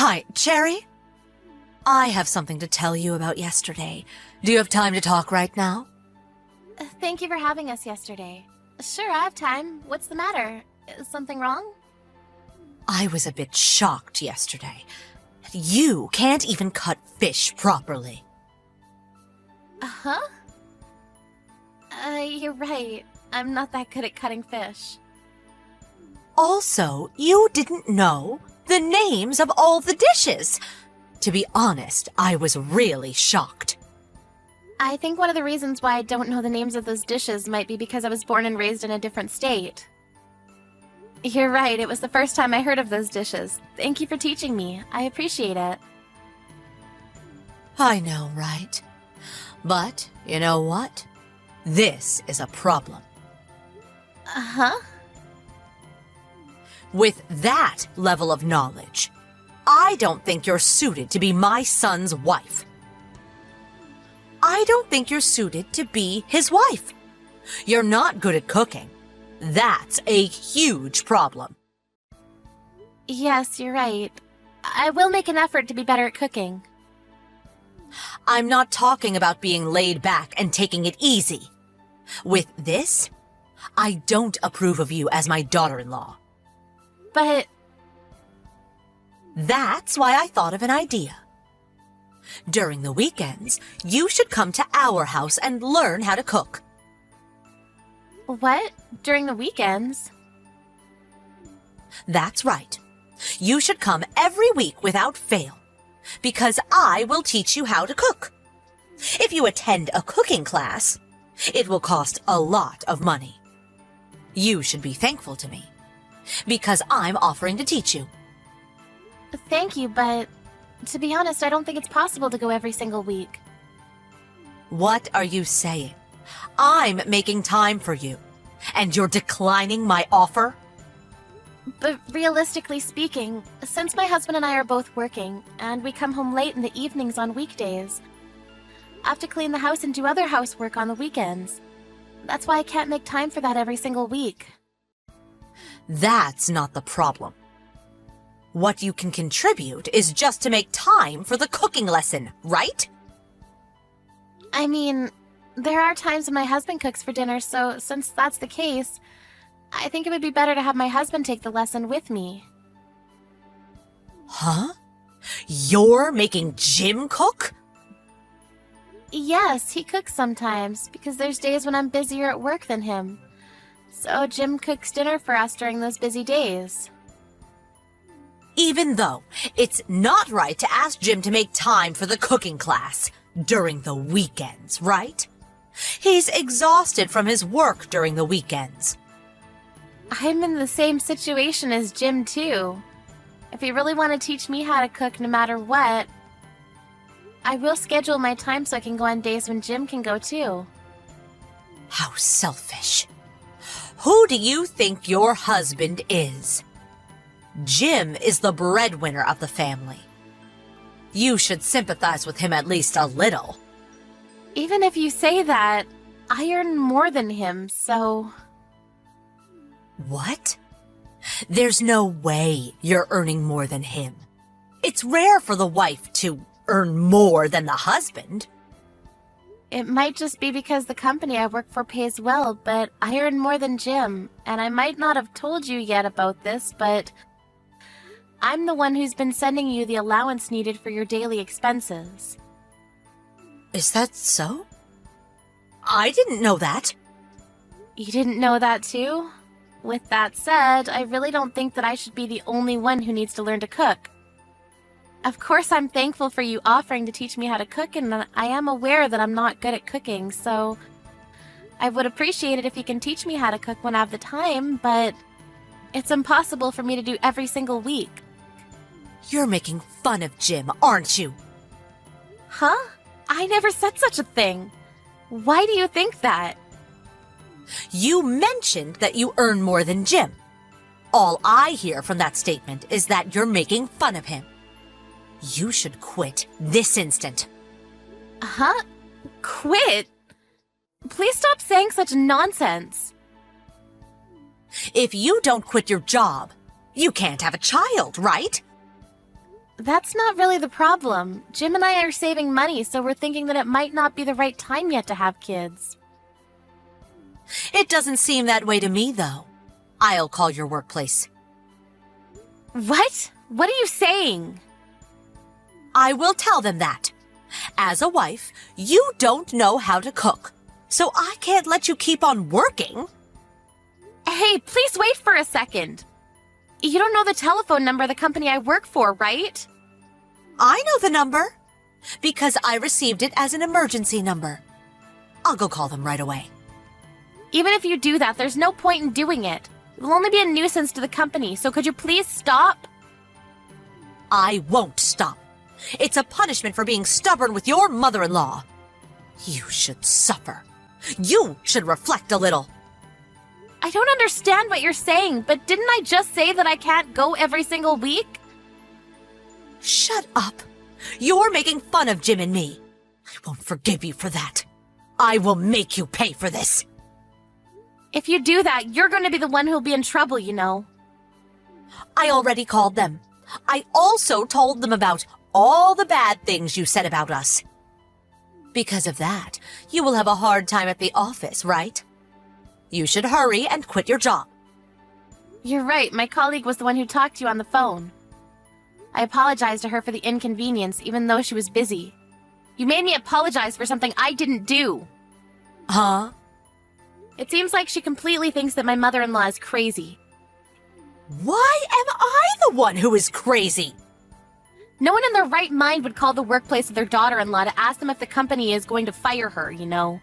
Hi, Cherry. I have something to tell you about yesterday. Do you have time to talk right now? Thank you for having us yesterday. Sure, I have time. What's the matter? Is something wrong? I was a bit shocked yesterday. You can't even cut fish properly. Uh-huh? You're right. I'm not that good at cutting fish. Also, you didn't know the names of all the dishes. To be honest, I was really shocked. I think one of the reasons why I don't know the names of those dishes might be because I was born and raised in a different state. You're right, it was the first time I heard of those dishes. Thank you for teaching me. I appreciate it. I know, right? But, you know what? This is a problem. Uh-huh? With that level of knowledge, I don't think you're suited to be my son's wife. I don't think you're suited to be his wife. You're not good at cooking. That's a huge problem. Yes, you're right. I will make an effort to be better at cooking. I'm not talking about being laid back and taking it easy. With this, I don't approve of you as my daughter-in-law. But... That's why I thought of an idea. During the weekends, you should come to our house and learn how to cook. What? During the weekends? That's right. You should come every week without fail, because I will teach you how to cook. If you attend a cooking class, it will cost a lot of money. You should be thankful to me, because I'm offering to teach you. Thank you, but to be honest, I don't think it's possible to go every single week. What are you saying? I'm making time for you, and you're declining my offer? But realistically speaking, since my husband and I are both working, and we come home late in the evenings on weekdays, I have to clean the house and do other housework on the weekends. That's why I can't make time for that every single week. That's not the problem. What you can contribute is just to make time for the cooking lesson, right? I mean, there are times when my husband cooks for dinner, so since that's the case, I think it would be better to have my husband take the lesson with me. Huh? You're making Jim cook? Yes, he cooks sometimes, because there's days when I'm busier at work than him. So Jim cooks dinner for us during those busy days. Even though it's not right to ask Jim to make time for the cooking class during the weekends, right? He's exhausted from his work during the weekends. I'm in the same situation as Jim, too. If you really want to teach me how to cook no matter what, I will schedule my time so I can go on days when Jim can go, too. How selfish. Who do you think your husband is? Jim is the breadwinner of the family. You should sympathize with him at least a little. Even if you say that, I earn more than him, so... What? There's no way you're earning more than him. It's rare for the wife to earn more than the husband. It might just be because the company I work for pays well, but I earn more than Jim, and I might not have told you yet about this, but I'm the one who's been sending you the allowance needed for your daily expenses. Is that so? I didn't know that. You didn't know that too? With that said, I really don't think that I should be the only one who needs to learn to cook. Of course, I'm thankful for you offering to teach me how to cook, and I am aware that I'm not good at cooking, so I would appreciate it if you can teach me how to cook when I have the time, but it's impossible for me to do every single week. You're making fun of Jim, aren't you? Huh? I never said such a thing. Why do you think that? You mentioned that you earn more than Jim. All I hear from that statement is that you're making fun of him. You should quit this instant. Huh? Quit? Please stop saying such nonsense. If you don't quit your job, you can't have a child, right? That's not really the problem. Jim and I are saving money, so we're thinking that it might not be the right time yet to have kids. It doesn't seem that way to me, though. I'll call your workplace. What? What are you saying? I will tell them that. As a wife, you don't know how to cook, so I can't let you keep on working. Hey, please wait for a second. You don't know the telephone number of the company I work for, right? I know the number, because I received it as an emergency number. I'll go call them right away. Even if you do that, there's no point in doing it. It will only be a nuisance to the company, so could you please stop? I won't stop. It's a punishment for being stubborn with your mother-in-law. You should suffer. You should reflect a little. I don't understand what you're saying, but didn't I just say that I can't go every single week? Shut up. You're making fun of Jim and me. I won't forgive you for that. I will make you pay for this. If you do that, you're going to be the one who'll be in trouble, you know. I already called them. I also told them about all the bad things you said about us. Because of that, you will have a hard time at the office, right? You should hurry and quit your job. You're right, my colleague was the one who talked to you on the phone. I apologized to her for the inconvenience, even though she was busy. You made me apologize for something I didn't do. Huh? It seems like she completely thinks that my mother-in-law is crazy. Why am I the one who is crazy? No one in their right mind would call the workplace of their daughter-in-law to ask them if the company is going to fire her, you know.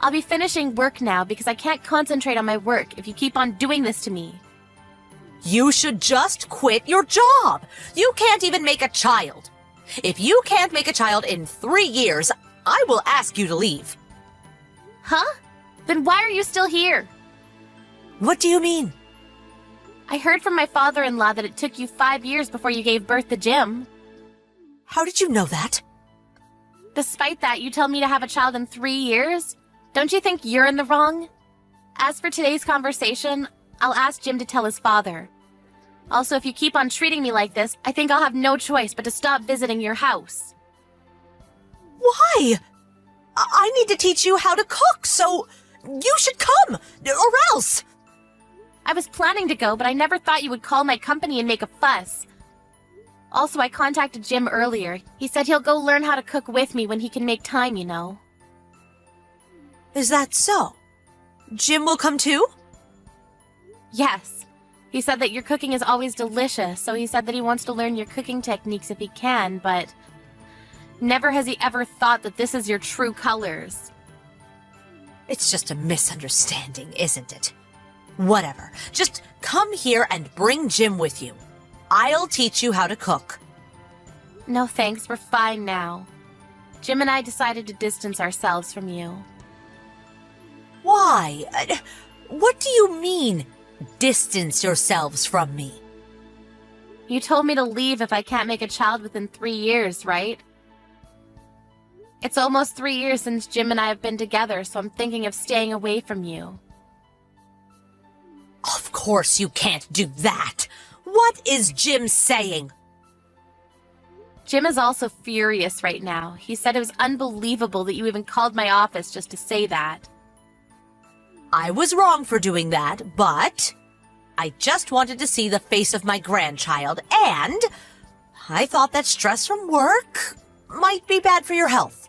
I'll be finishing work now because I can't concentrate on my work if you keep on doing this to me. You should just quit your job. You can't even make a child. If you can't make a child in 3 years, I will ask you to leave. Huh? Then why are you still here? What do you mean? I heard from my father-in-law that it took you 5 years before you gave birth to Jim. How did you know that? Despite that, you tell me to have a child in 3 years? Don't you think you're in the wrong? As for today's conversation, I'll ask Jim to tell his father. Also, if you keep on treating me like this, I think I'll have no choice but to stop visiting your house. Why? I need to teach you how to cook, so you should come, or else. I was planning to go, but I never thought you would call my company and make a fuss. Also, I contacted Jim earlier. He said he'll go learn how to cook with me when he can make time, you know. Is that so? Jim will come too? Yes. He said that your cooking is always delicious, so he said that he wants to learn your cooking techniques if he can, but never has he ever thought that this is your true colors. It's just a misunderstanding, isn't it? Whatever. Just come here and bring Jim with you. I'll teach you how to cook. No thanks, we're fine now. Jim and I decided to distance ourselves from you. Why? What do you mean, distance yourselves from me? You told me to leave if I can't make a child within 3 years, right? It's almost 3 years since Jim and I have been together, so I'm thinking of staying away from you. Of course you can't do that. What is Jim saying? Jim is also furious right now. He said it was unbelievable that you even called my office just to say that. I was wrong for doing that, but I just wanted to see the face of my grandchild, and I thought that stress from work might be bad for your health.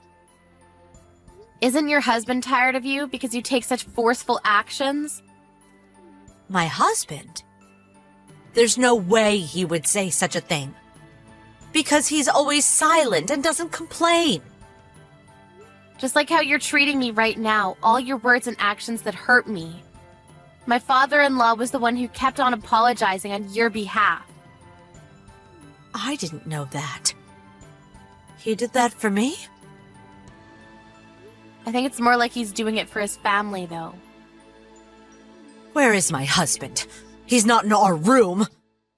Isn't your husband tired of you because you take such forceful actions? My husband? There's no way he would say such a thing. Because he's always silent and doesn't complain. Just like how you're treating me right now, all your words and actions that hurt me. My father-in-law was the one who kept on apologizing on your behalf. I didn't know that. He did that for me? I think it's more like he's doing it for his family, though. Where is my husband? He's not in our room.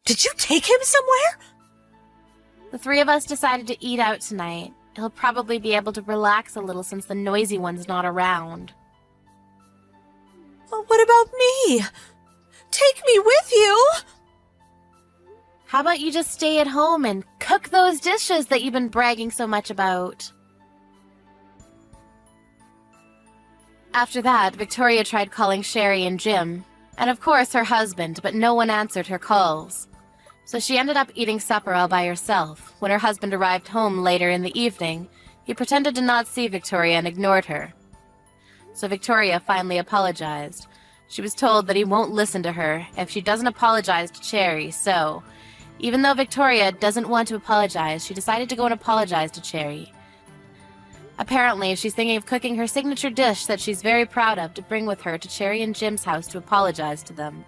Did you take him somewhere? The 3 of us decided to eat out tonight. He'll probably be able to relax a little since the noisy one's not around. Well, what about me? Take me with you! How about you just stay at home and cook those dishes that you've been bragging so much about? After that, Victoria tried calling Sherry and Jim, and of course her husband, but no one answered her calls. So she ended up eating supper all by herself. When her husband arrived home later in the evening, he pretended to not see Victoria and ignored her. So Victoria finally apologized. She was told that he won't listen to her if she doesn't apologize to Cherry, so even though Victoria doesn't want to apologize, she decided to go and apologize to Cherry. Apparently, she's thinking of cooking her signature dish that she's very proud of to bring with her to Cherry and Jim's house to apologize to them.